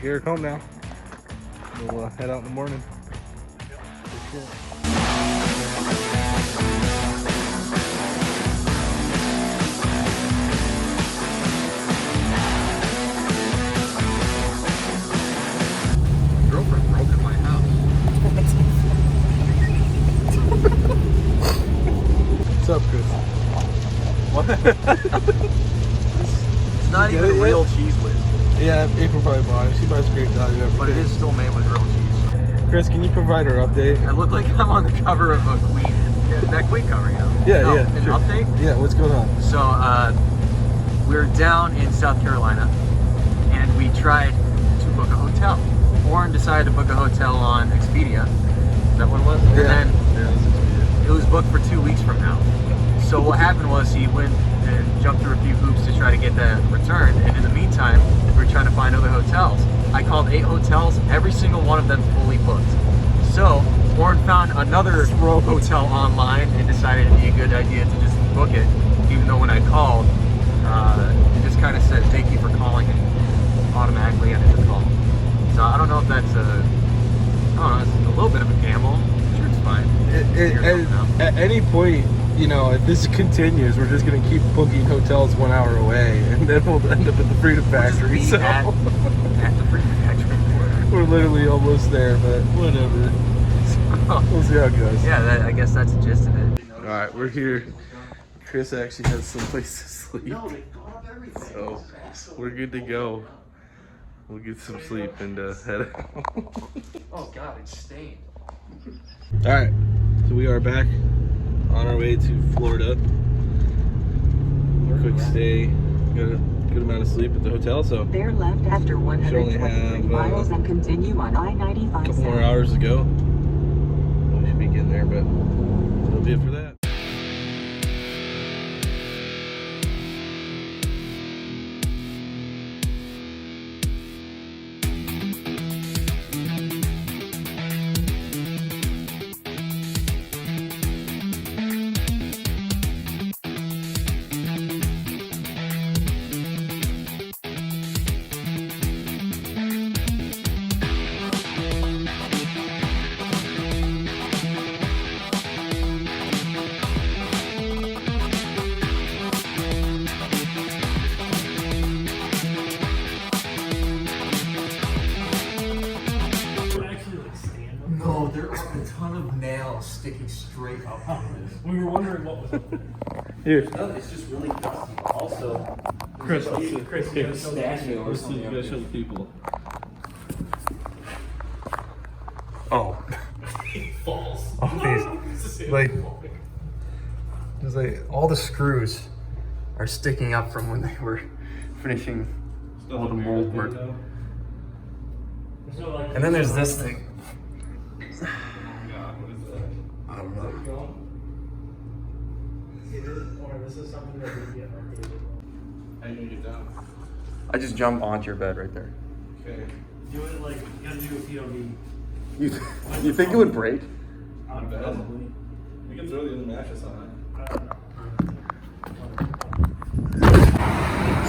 Garrett home now. We'll head out in the morning. For sure. Girlfriend broke in my house. What's up, Chris? What? It's not even real cheese whiz. Yeah, April probably bought it. She buys great value. But it is still made with real cheese. Chris, can you provide our update? I look like I'm on the cover of a Queen. Yeah, that Queen cover, you know? Yeah, no, yeah. An Sure. update? Yeah, what's going on? So, we're down in South Carolina, and we tried to book a hotel. Warren decided to book a hotel on Expedia. Is that what it was? Yeah. And then it was booked for 2 weeks from now. So what happened was he went and jumped through a few hoops to try to get that returned, and in the meantime, we were trying to find other hotels. I called 8 hotels, every single one of them fully booked. So Warren found another hotel online and decided it'd be a good idea to just book it, even though when I called, it just kind of said, "Thank you for calling," and automatically ended the call. So I don't know if that's it's a little bit of a gamble. I'm sure it's fine. At any point, you know, if this continues, we're just going to keep booking hotels 1 hour away, and then we'll end up at the Freedom Factory. So At the Freedom Factory. we're literally almost there, but whatever. We'll see how it goes. Yeah, I guess that's the gist of it. All right, we're here. Chris actually has some place to sleep, so we're good to go. We'll get some sleep and head out. Oh God, it's stained. All right, so we are back on our way to Florida. Quick stay, got a good amount of sleep at the hotel, so they're left after 123 miles and continue on I-95. a couple more hours to go. We should be getting there, but that'll be it for that. No, there are a ton of nails sticking straight up from this. We were wondering what was up there. Here, No, it's just really dusty. Also, Chris, Chris, you gotta show the stashing or let's see, you something. gotta show the people. Oh. falls. Like, it's like all the screws are sticking up from when they were finishing all the mold work. And then there's this thing. I don't know. This is something that we get updated. How you gonna get down? I just jump onto your bed right there. Okay. Do it like, you gotta do a POV. You think it would break? Probably. We can throw the other mattress on it.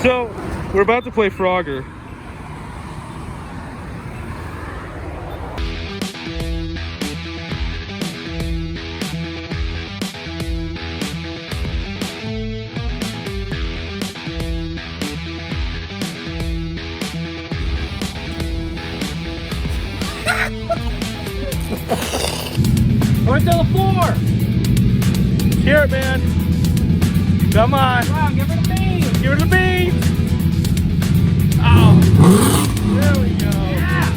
So, we're about to play Frogger. Right to the floor! Hear it, man. Come on. Come on, give her the beans! Give it a beat! Oh! There we go. Yeah!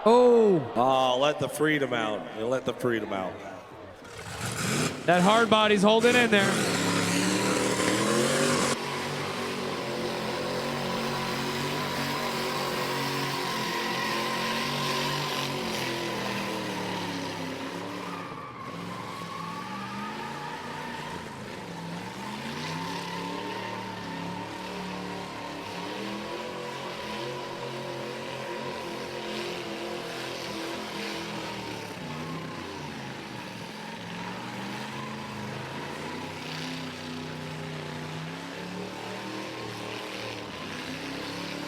Oh, Oh, let the freedom out. You let the freedom out. that hard body's holding in there.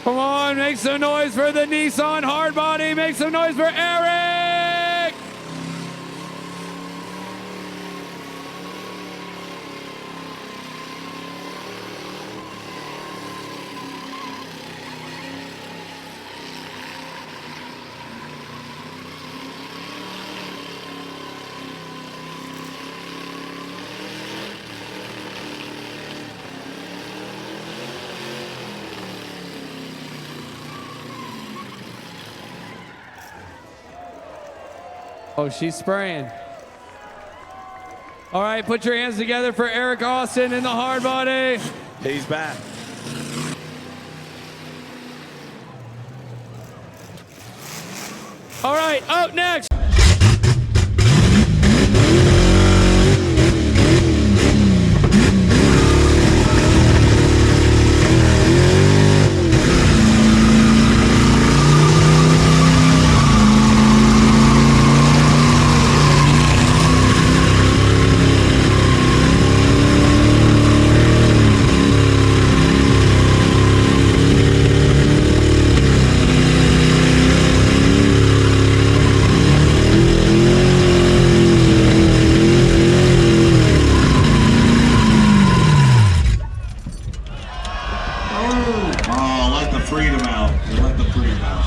Come on, make some noise for the Nissan Hardbody. Make some noise for Eric. Oh, she's spraying. All right, put your hands together for Eric Austin in the Hardbody. He's back. All right, up next. Oh, let the freedom out. You let the freedom out.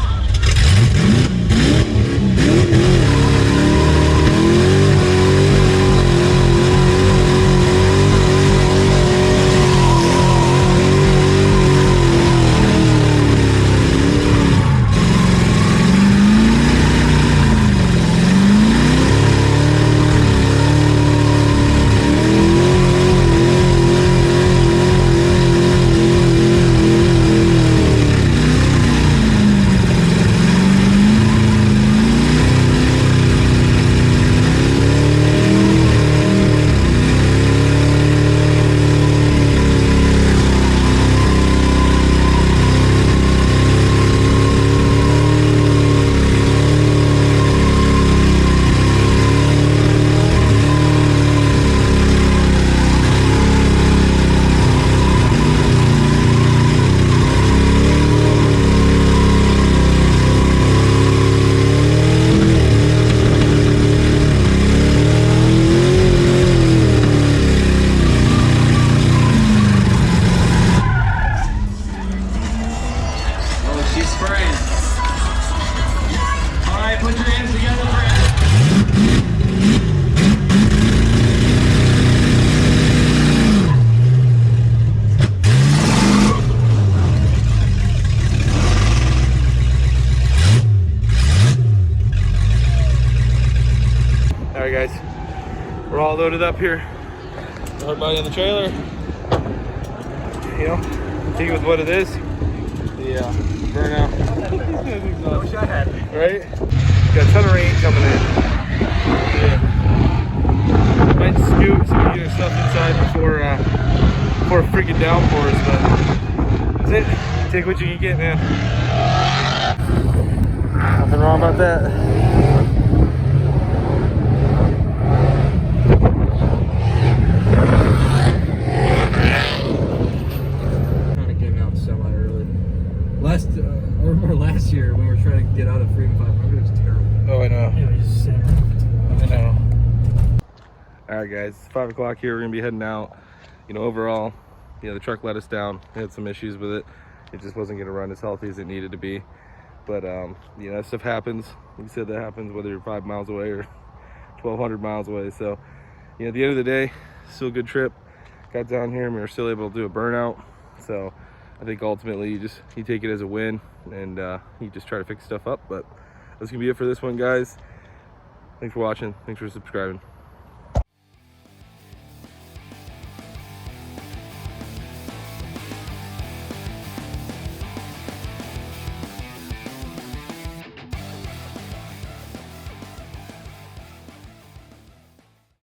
She's spraying. All right, put your hands together for Eric. All right, guys, we're all loaded up here. The Hardbody on the trailer. You know, take it with what it is. The burnout. I wish I had. Right? Got a ton of rain coming in. Yeah. Might scoot so we can get our stuff inside before freaking downpours, but that's it. Take what you can get, man. Nothing wrong about that. I remember last year when we were trying to get out of Freedom 500, it was terrible. Oh, I know. Yeah, we just sat around for 2 hours. I know. All right, guys, it's 5 o'clock here. We're gonna be heading out. You know, overall, you know, the truck let us down. We had some issues with it. It just wasn't gonna run as healthy as it needed to be. But you know, that stuff happens. Like you said, that happens whether you're 5 miles away or 1,200 miles away. So, you know, at the end of the day, still a good trip. Got down here and we were still able to do a burnout. So I think ultimately you take it as a win, and you just try to fix stuff up. But that's gonna be it for this one, guys. Thanks for watching. Thanks for subscribing.